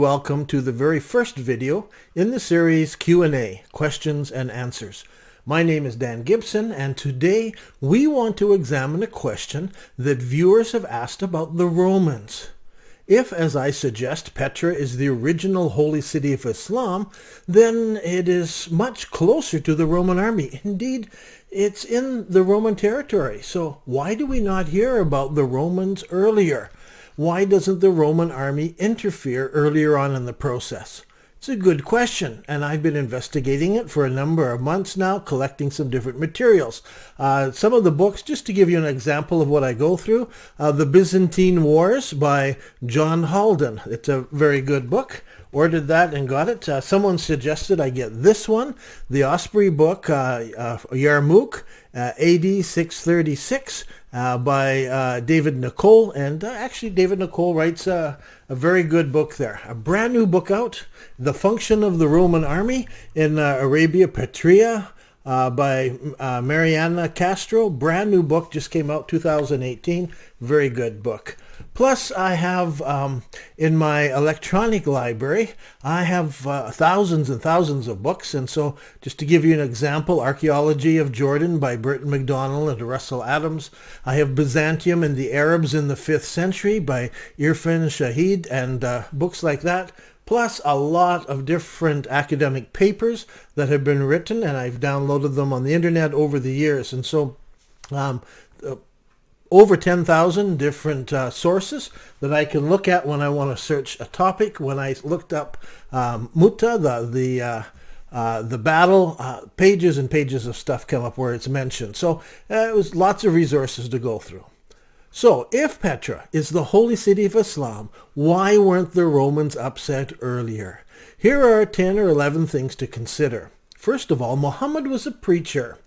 welcome to the very first video in the series Q&A, Questions and Answers. My name is Dan Gibson, and today we want to examine a question that viewers have asked about the Romans. If, as I suggest, Petra is the original holy city of Islam, then it is much closer to the Roman army. Indeed, it's in the Roman territory. So why do we not hear about the Romans earlier? Why doesn't the Roman army interfere earlier on in the process? It's a good question, and I've been investigating it for a number of months now, collecting some different materials. Some of the books, just to give you an example of what I go through, The Byzantine Wars by John Halden. It's a very good book. Ordered that and got it. Someone suggested I get this one, the Osprey book, Yarmouk, AD 636, by David Nicole. And actually, David Nicole writes a very good book there. A brand new book out, The Function of the Roman Army in Arabia Petrea, by Mariana Castro. Brand new book, just came out 2018. Very good book. Plus, I have in my electronic library, I have thousands and thousands of books. And so just to give you an example, Archeology of Jordan by Burton MacDonald and Russell Adams. I have Byzantium and the Arabs in the 5th century by Irfan Shahid, and books like that. Plus a lot of different academic papers that have been written, and I've downloaded them on the internet over the years. And so over 10,000 different sources that I can look at when I want to search a topic. When I looked up Muta, the battle, pages and pages of stuff come up where it's mentioned. So it was lots of resources to go through. So if Petra is the holy city of Islam, why weren't the Romans upset earlier? Here are 10 or 11 things to consider. First of all, Muhammad was a preacher,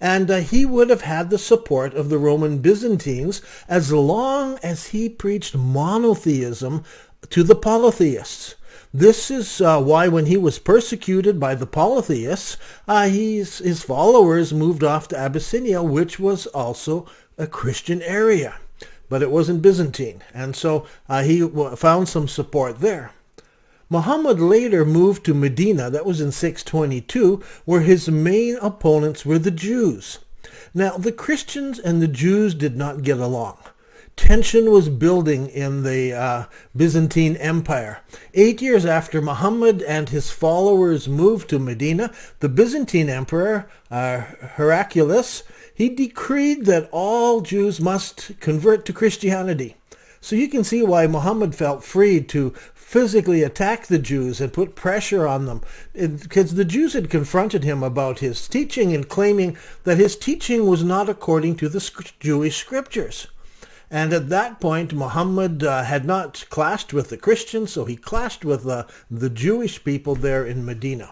and he would have had the support of the Roman Byzantines as long as he preached monotheism to the polytheists. This is why when he was persecuted by the polytheists, his followers moved off to Abyssinia, which was also a Christian area, but it wasn't Byzantine, and so he found some support there. Muhammad later moved to Medina, that was in 622, where his main opponents were the Jews. Now, the Christians and the Jews did not get along. Tension was building in the Byzantine Empire. 8 years after Muhammad and his followers moved to Medina, the Byzantine Emperor, Heraclius, he decreed that all Jews must convert to Christianity. So you can see why Muhammad felt free to physically attack the Jews and put pressure on them, because the Jews had confronted him about his teaching and claiming that his teaching was not according to the Jewish scriptures. And at that point, Muhammad had not clashed with the Christians, so he clashed with the Jewish people there in Medina.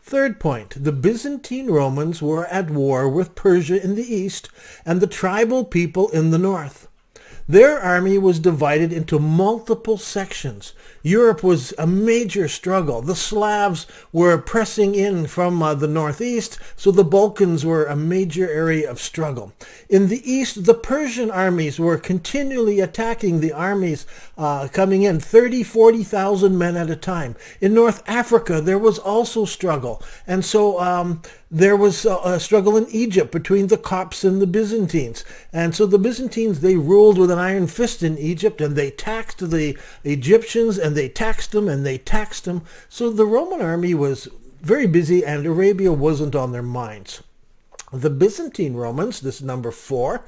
Third point, the Byzantine Romans were at war with Persia in the east and the tribal people in the north. Their army was divided into multiple sections. Europe was a major struggle. The Slavs were pressing in from the northeast, so the Balkans were a major area of struggle. In the east, the Persian armies were continually attacking the armies coming in, 40,000 men at a time. In North Africa, there was also struggle. And so there was a struggle in Egypt between the Copts and the Byzantines. And so the Byzantines, they ruled with an iron fist in Egypt, and they taxed the Egyptians, and they taxed them, and they taxed them. So the Roman army was very busy, and Arabia wasn't on their minds. The Byzantine Romans, this number 4,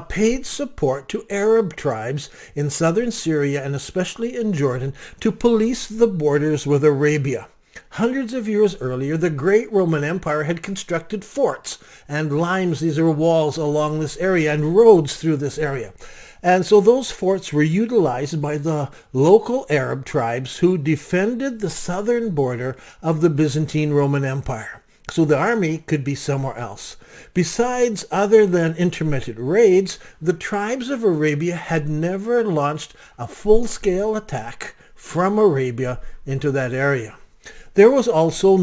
paid support to Arab tribes in southern Syria and especially in Jordan to police the borders with Arabia. Hundreds of years earlier, the great Roman Empire had constructed forts and limes, these are walls along this area, and roads through this area. And so those forts were utilized by the local Arab tribes who defended the southern border of the Byzantine Roman Empire, so the army could be somewhere else. Besides, other than intermittent raids, the tribes of Arabia had never launched a full-scale attack from Arabia into that area. There was also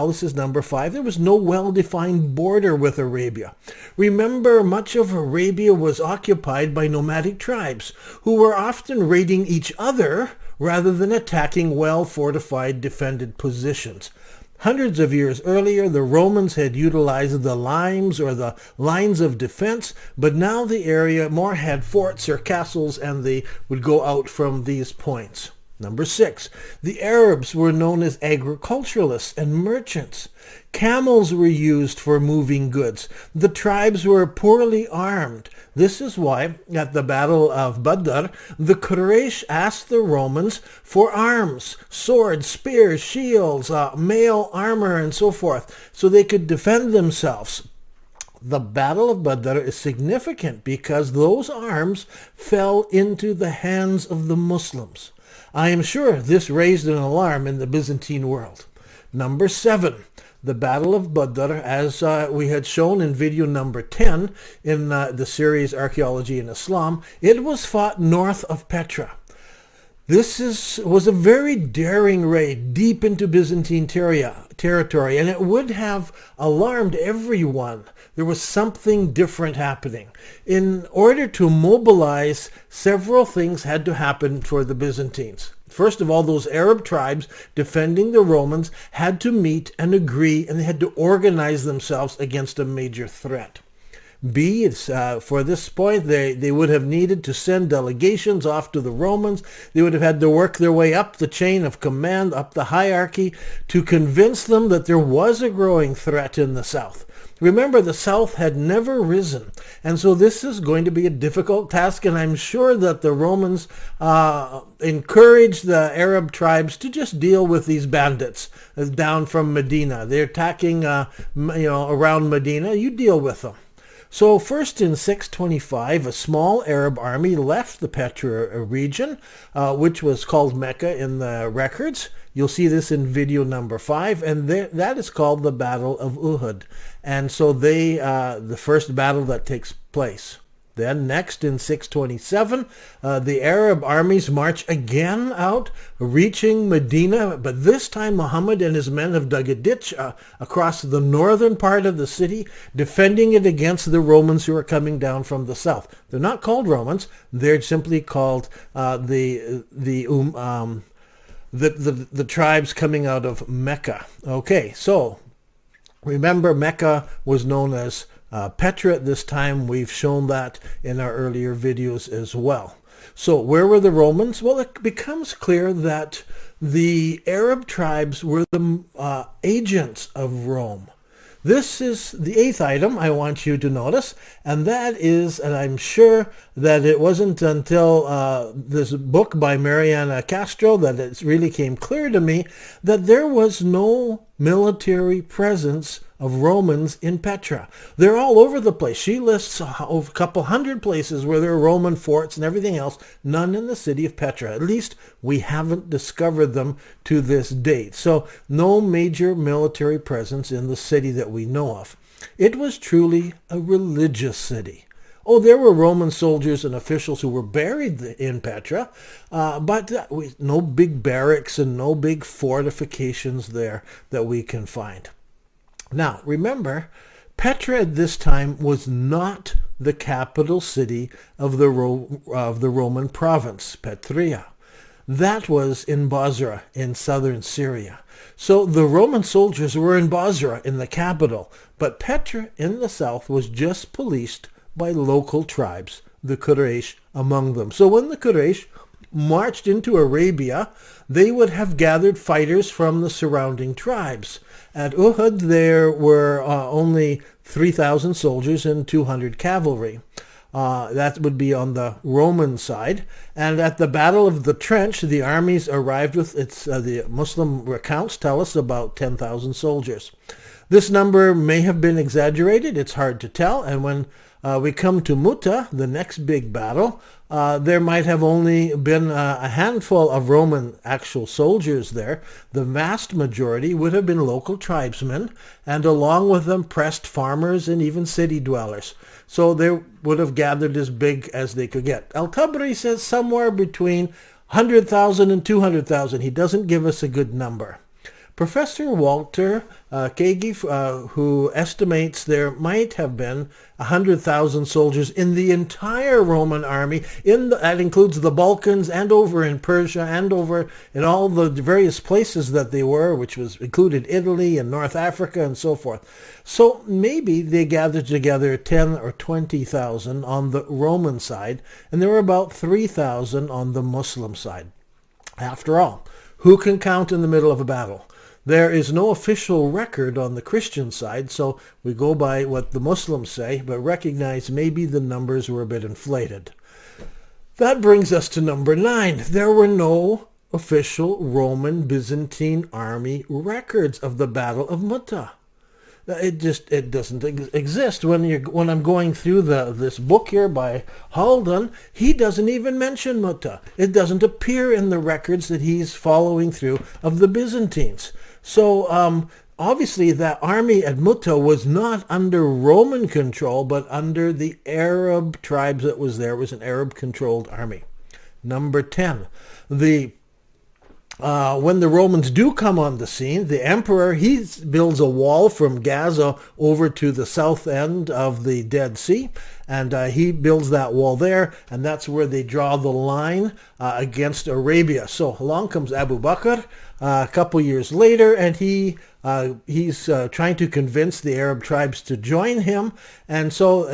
this is number 5, there was no well-defined border with Arabia. Remember, much of Arabia was occupied by nomadic tribes who were often raiding each other rather than attacking well-fortified defended positions. Hundreds of years earlier, the Romans had utilized the limes or the lines of defense, but now the area more had forts or castles, and they would go out from these points. Number 6, the Arabs were known as agriculturalists and merchants. Camels were used for moving goods. The tribes were poorly armed. This is why, at the Battle of Badr, the Quraysh asked the Romans for arms, swords, spears, shields, mail armor, and so forth, so they could defend themselves. The Battle of Badr is significant because those arms fell into the hands of the Muslims. I am sure this raised an alarm in the Byzantine world. Number 7, the Battle of Badr, as we had shown in video number 10 in the series Archaeology in Islam, it was fought north of Petra. This was a very daring raid deep into Byzantine territory, and it would have alarmed everyone. There was something different happening. In order to mobilize, several things had to happen for the Byzantines. First of all, those Arab tribes defending the Romans had to meet and agree, and they had to organize themselves against a major threat. B, for this point, they would have needed to send delegations off to the Romans. They would have had to work their way up the chain of command, up the hierarchy, to convince them that there was a growing threat in the south. Remember, the south had never risen, and so this is going to be a difficult task, and I'm sure that the Romans encouraged the Arab tribes to just deal with these bandits down from Medina. They're attacking around Medina. You deal with them. So first in 625, a small Arab army left the Petra region, which was called Mecca in the records. You'll see this in video number 5, and that is called the Battle of Uhud. And so the first battle that takes place. Then next in 627, the Arab armies march again out, reaching Medina, but this time Muhammad and his men have dug a ditch across the northern part of the city, defending it against the Romans who are coming down from the south. They're not called Romans; they're simply called the tribes coming out of Mecca. Okay, so remember, Mecca was known as Petra at this time. We've shown that in our earlier videos as well. So where were the Romans? Well, it becomes clear that the Arab tribes were the agents of Rome. This is the 8th item I want you to notice, and that is, and I'm sure that it wasn't until this book by Mariana Castro that it really came clear to me that there was no military presence of Romans in Petra. They're all over the place. She lists a couple hundred places where there are Roman forts and everything else, none in the city of Petra. At least we haven't discovered them to this date. So no major military presence in the city that we know of. It was truly a religious city. Oh, there were Roman soldiers and officials who were buried in Petra, but no big barracks and no big fortifications there that we can find. Now, remember, Petra at this time was not the capital city of the Roman province, Petria. That was in Bosra, in southern Syria. So the Roman soldiers were in Bosra, in the capital, but Petra in the south was just policed by local tribes, the Quraysh among them. So when the Quraysh marched into Arabia, they would have gathered fighters from the surrounding tribes. At Uhud, there were only 3,000 soldiers and 200 cavalry. That would be on the Roman side. And at the Battle of the Trench, the armies arrived with, the Muslim accounts tell us, about 10,000 soldiers. This number may have been exaggerated. It's hard to tell. And when we come to Muta, the next big battle, there might have only been a handful of Roman actual soldiers there. The vast majority would have been local tribesmen, and along with them pressed farmers and even city dwellers. So they would have gathered as big as they could get. Al-Tabari says somewhere between 100,000 and 200,000. He doesn't give us a good number. Professor Walter Kagi, who estimates there might have been 100,000 soldiers in the entire Roman army. That includes the Balkans and over in Persia and over in all the various places that they were, which included Italy and North Africa and so forth. So maybe they gathered together 10 or 20,000 on the Roman side, and there were about 3,000 on the Muslim side. After all, who can count in the middle of a battle? There is no official record on the Christian side, so we go by what the Muslims say, but recognize maybe the numbers were a bit inflated. That brings us to number 9. There were no official Roman Byzantine army records of the Battle of Muta. It doesn't exist. When I'm going through this book here by Haldon, he doesn't even mention Muta. It doesn't appear in the records that he's following through of the Byzantines. So obviously that army at Muta was not under Roman control, but under the Arab tribes that was there. It was an Arab-controlled army. Number 10, when the Romans do come on the scene, the emperor, he builds a wall from Gaza over to the south end of the Dead Sea, and he builds that wall there, and that's where they draw the line against Arabia. So along comes Abu Bakr a couple years later, and he's trying to convince the Arab tribes to join him, and so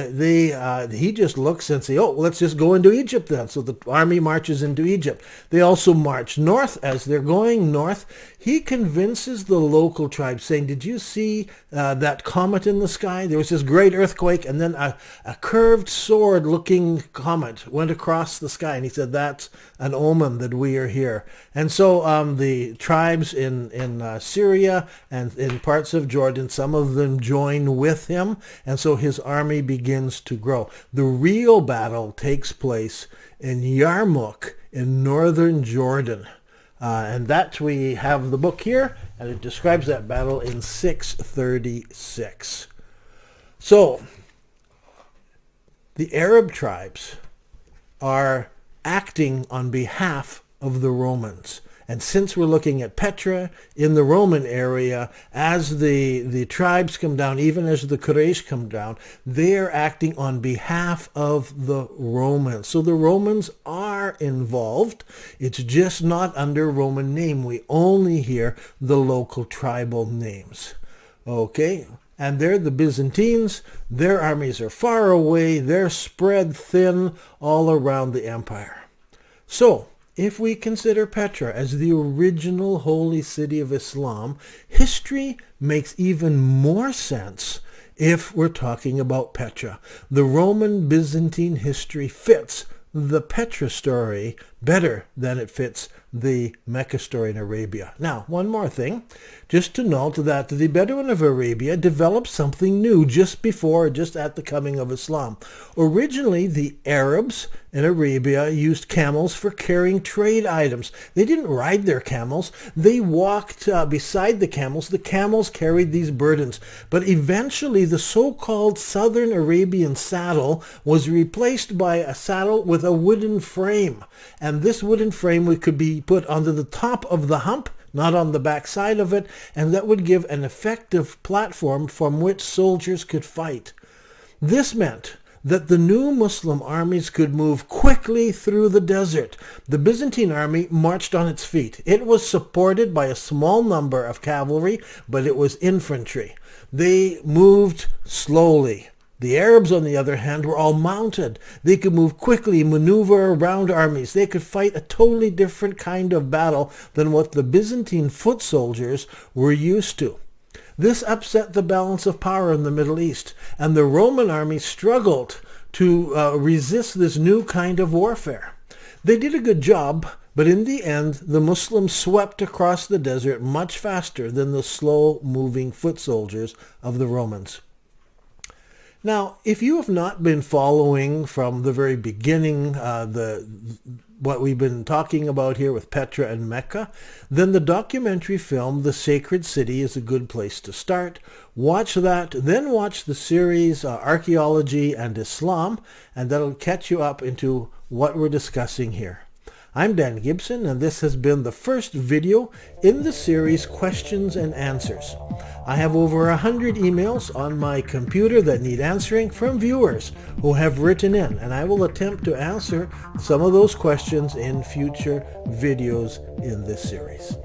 he just looks and says, oh, let's just go into Egypt then. So the army marches into Egypt. They also march north. As they're going north, he convinces the local tribes, saying, did you see that comet in the sky? There was this great earthquake, and then a curved sword-looking comet went across the sky, and he said, that's an omen that we are here. And so the tribes in Syria and in parts of Jordan, some of them join with him, and so his army begins to grow. The real battle takes place in Yarmouk in northern Jordan. And that we have the book here, and it describes that battle in 636. So, the Arab tribes are acting on behalf of the Romans. And since we're looking at Petra in the Roman area, as the tribes come down, even as the Quraysh come down, they're acting on behalf of the Romans. So the Romans are involved. It's just not under Roman name. We only hear the local tribal names. Okay? And they're the Byzantines. Their armies are far away. They're spread thin all around the empire. So, if we consider Petra as the original holy city of Islam, history makes even more sense if we're talking about Petra. The Roman Byzantine history fits the Petra story better than it fits the Mecca story in Arabia. Now, one more thing, just to note that the Bedouin of Arabia developed something new just at the coming of Islam. Originally, the Arabs in Arabia used camels for carrying trade items. They didn't ride their camels. They walked beside the camels. The camels carried these burdens. But eventually, the so-called Southern Arabian saddle was replaced by a saddle with a wooden frame. And this wooden frame could be put onto the top of the hump, not on the back side of it, and that would give an effective platform from which soldiers could fight. This meant that the new Muslim armies could move quickly through the desert. The Byzantine army marched on its feet. It was supported by a small number of cavalry, but it was infantry. They moved slowly. The Arabs, on the other hand, were all mounted. They could move quickly, maneuver around armies. They could fight a totally different kind of battle than what the Byzantine foot soldiers were used to. This upset the balance of power in the Middle East, and the Roman army struggled to resist this new kind of warfare. They did a good job, but in the end, the Muslims swept across the desert much faster than the slow-moving foot soldiers of the Romans. Now, if you have not been following from the very beginning what we've been talking about here with Petra and Mecca, then the documentary film The Sacred City is a good place to start. Watch that, then watch the series Archeology and Islam, and that'll catch you up into what we're discussing here. I'm Dan Gibson, and this has been the first video in the series Questions and Answers. I have over 100 emails on my computer that need answering from viewers who have written in, and I will attempt to answer some of those questions in future videos in this series.